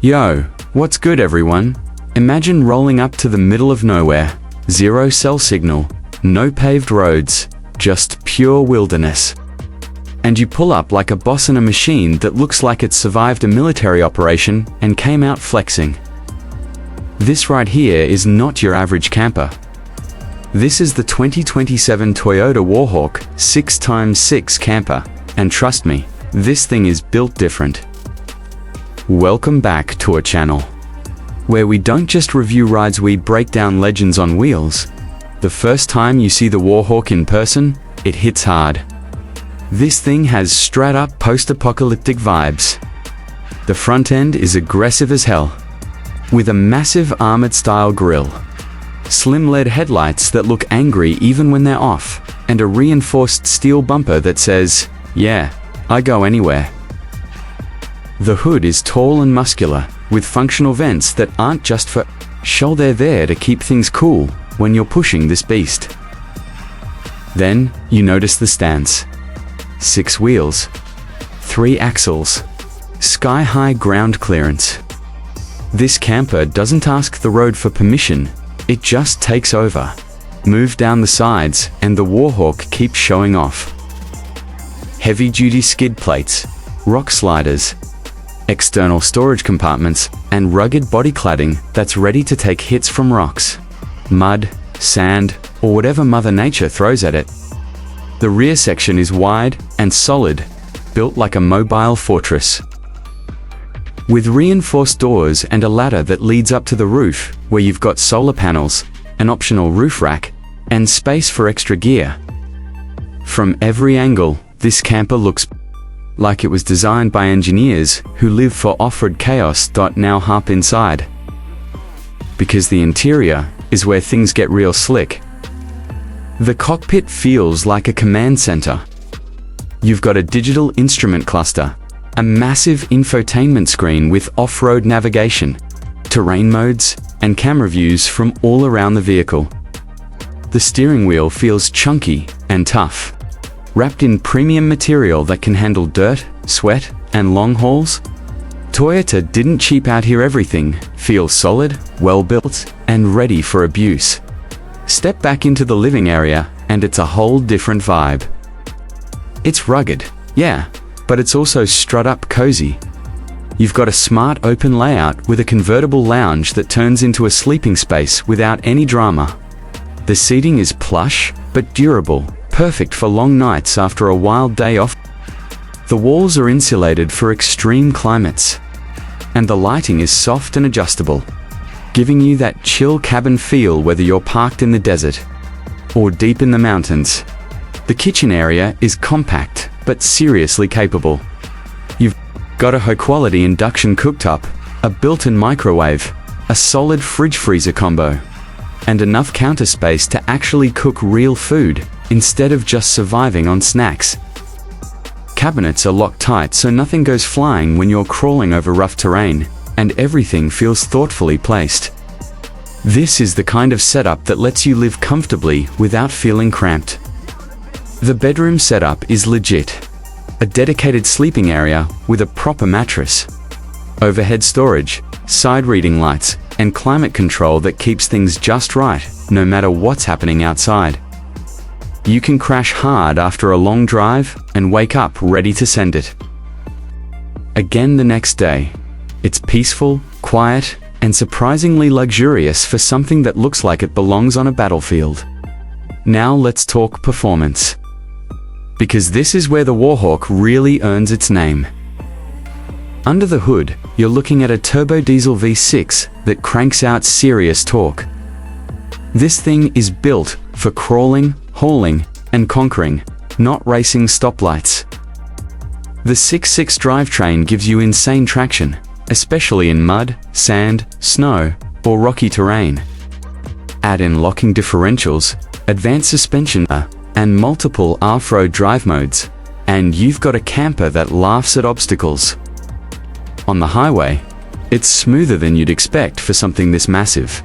Yo, what's good everyone? Imagine rolling up to the middle of nowhere, zero cell signal, no paved roads, just pure wilderness. And you pull up like a boss in a machine that looks like it survived a military operation and came out flexing. This right here is not your average camper. This is the 2027 Toyota WarHawk 6x6 camper, and trust me, this thing is built different. Welcome back to our channel, where we don't just review rides, we break down legends on wheels. The first time you see the WarHawk in person, it hits hard. This thing has straight up post-apocalyptic vibes. The front end is aggressive as hell, with a massive armored style grille, slim LED headlights that look angry even when they're off, and a reinforced steel bumper that says, "Yeah, I go anywhere." The hood is tall and muscular, with functional vents that aren't just for show. They're there to keep things cool when you're pushing this beast. Then, you notice the stance. 6 wheels, 3 axles, sky-high ground clearance. This camper doesn't ask the road for permission, it just takes over. Move down the sides, and the WarHawk keeps showing off. Heavy-duty skid plates, rock sliders, external storage compartments, and rugged body cladding that's ready to take hits from rocks, mud, sand, or whatever Mother Nature throws at it. The rear section is wide and solid, built like a mobile fortress, with reinforced doors and a ladder that leads up to the roof, where you've got solar panels, an optional roof rack, and space for extra gear. From every angle, this camper looks like it was designed by engineers who live for off-road chaos. Now hop inside, because the interior is where things get real slick. The cockpit feels like a command center. You've got a digital instrument cluster, a massive infotainment screen with off-road navigation, terrain modes, and camera views from all around the vehicle. The steering wheel feels chunky and tough, wrapped in premium material that can handle dirt, sweat, and long hauls. Toyota didn't cheap out here. Everything feels solid, well-built, and ready for abuse. Step back into the living area, and it's a whole different vibe. It's rugged, yeah, but it's also strut-up cozy. You've got a smart open layout with a convertible lounge that turns into a sleeping space without any drama. The seating is plush, but durable, perfect for long nights after a wild day off. The walls are insulated for extreme climates, and the lighting is soft and adjustable, giving you that chill cabin feel whether you're parked in the desert or deep in the mountains. The kitchen area is compact, but seriously capable. You've got a high-quality induction cooktop, a built-in microwave, a solid fridge-freezer combo, and enough counter space to actually cook real food instead of just surviving on snacks. Cabinets are locked tight so nothing goes flying when you're crawling over rough terrain, and everything feels thoughtfully placed. This is the kind of setup that lets you live comfortably without feeling cramped. The bedroom setup is legit. A dedicated sleeping area with a proper mattress, overhead storage, side reading lights, and climate control that keeps things just right, no matter what's happening outside. You can crash hard after a long drive and wake up ready to send it again the next day. It's peaceful, quiet, and surprisingly luxurious for something that looks like it belongs on a battlefield. Now let's talk performance, because this is where the WarHawk really earns its name. Under the hood, you're looking at a turbo diesel V6 that cranks out serious torque. This thing is built for crawling, hauling, and conquering, not racing stoplights. The 6.6 drivetrain gives you insane traction, especially in mud, sand, snow, or rocky terrain. Add in locking differentials, advanced suspension, and multiple off-road drive modes, and you've got a camper that laughs at obstacles. On the highway, it's smoother than you'd expect for something this massive.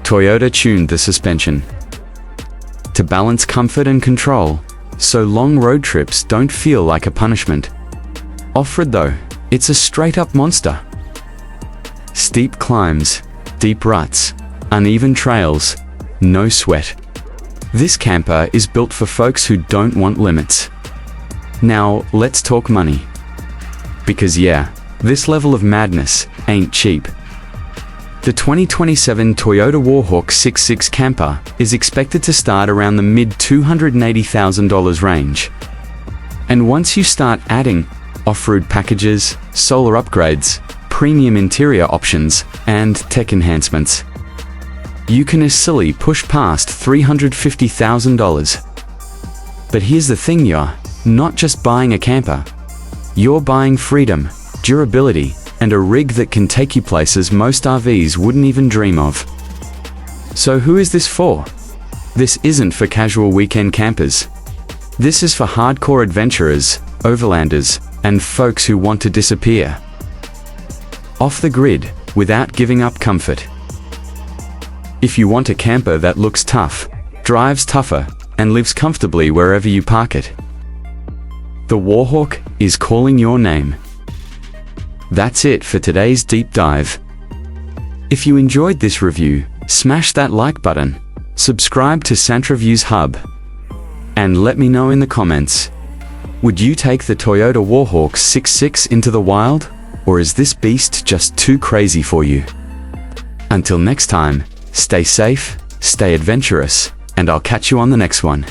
Toyota tuned the suspension to balance comfort and control, so long road trips don't feel like a punishment. Off-road though, it's a straight-up monster. Steep climbs, deep ruts, uneven trails, no sweat. This camper is built for folks who don't want limits. Now, let's talk money. Because yeah, this level of madness ain't cheap. The 2027 Toyota WarHawk 66 camper is expected to start around the mid-$280,000 range. And once you start adding off-road packages, solar upgrades, premium interior options, and tech enhancements, you can easily push past $350,000. But here's the thing, you're not just buying a camper. You're buying freedom, durability, and a rig that can take you places most RVs wouldn't even dream of. So who is this for? This isn't for casual weekend campers. This is for hardcore adventurers, overlanders, and folks who want to disappear off the grid without giving up comfort. If you want a camper that looks tough, drives tougher, and lives comfortably wherever you park it, the WarHawk is calling your name. That's it for today's deep dive. If you enjoyed this review, smash that like button, subscribe to SantReviews Hub, and let me know in the comments, would you take the Toyota WarHawk 66 into the wild, or is this beast just too crazy for you? Until next time, stay safe, stay adventurous, and I'll catch you on the next one.